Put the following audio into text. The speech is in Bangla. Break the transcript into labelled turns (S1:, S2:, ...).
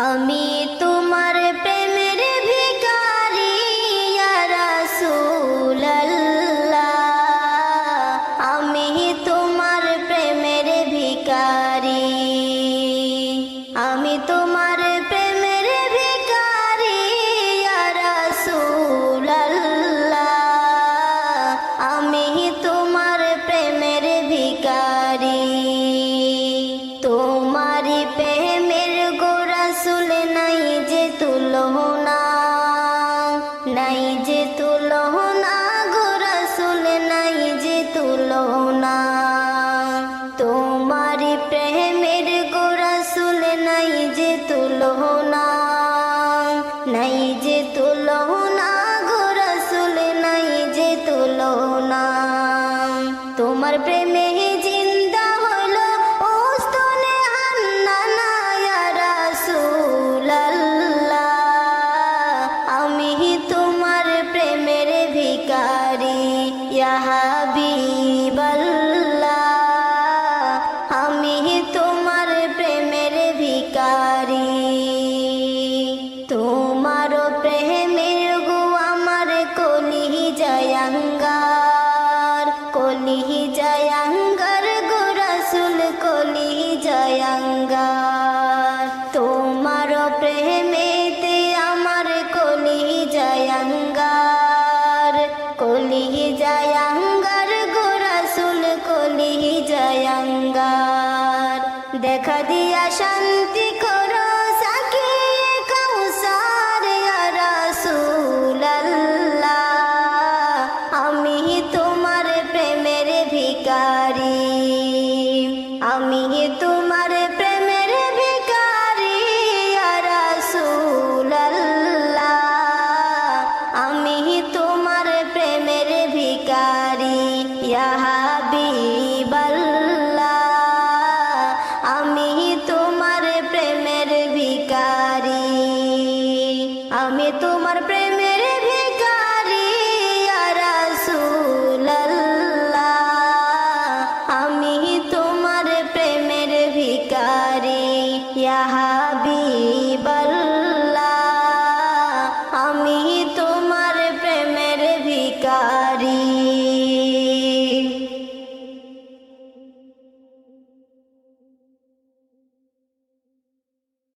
S1: আমি তোমার প্রেমের ভিখারি ইয়া রাসূলুল্লাহ, আমি তোমার প্রেমের ভিখারি, আমি তোমার প্রেমের ভিখারি ইয়া রাসূলুল্লাহ, আমি তোমার প্রেমের ভিখারি। তোমারি প্রেমের গো রাসূল নাই যে তুলনা, নাই যে তুলনা গো রাসূল নাই যে তুলনা। তোমারি প্রেমের গো রাসূল নাই যে তুলনা, নাই যে তুলনা গো রাসূল নাই যে তুলনা। তোমার প্রেমে জিন্দা হলো ওস্তনে হান্নানা ইয়া রাসূলুল্লাহ, আমি তোমার প্রেমের ভিখারি ইয়া হাবিবাল্লাহ, আমি তোমার প্রেমের ভিখারি। তোমার প্রেমের গো আমার কলিজায় আঙ্গার, কলিজায় আঙ্গার গো রাসূল কলিজায় আঙ্গার। তোমার প্রেমে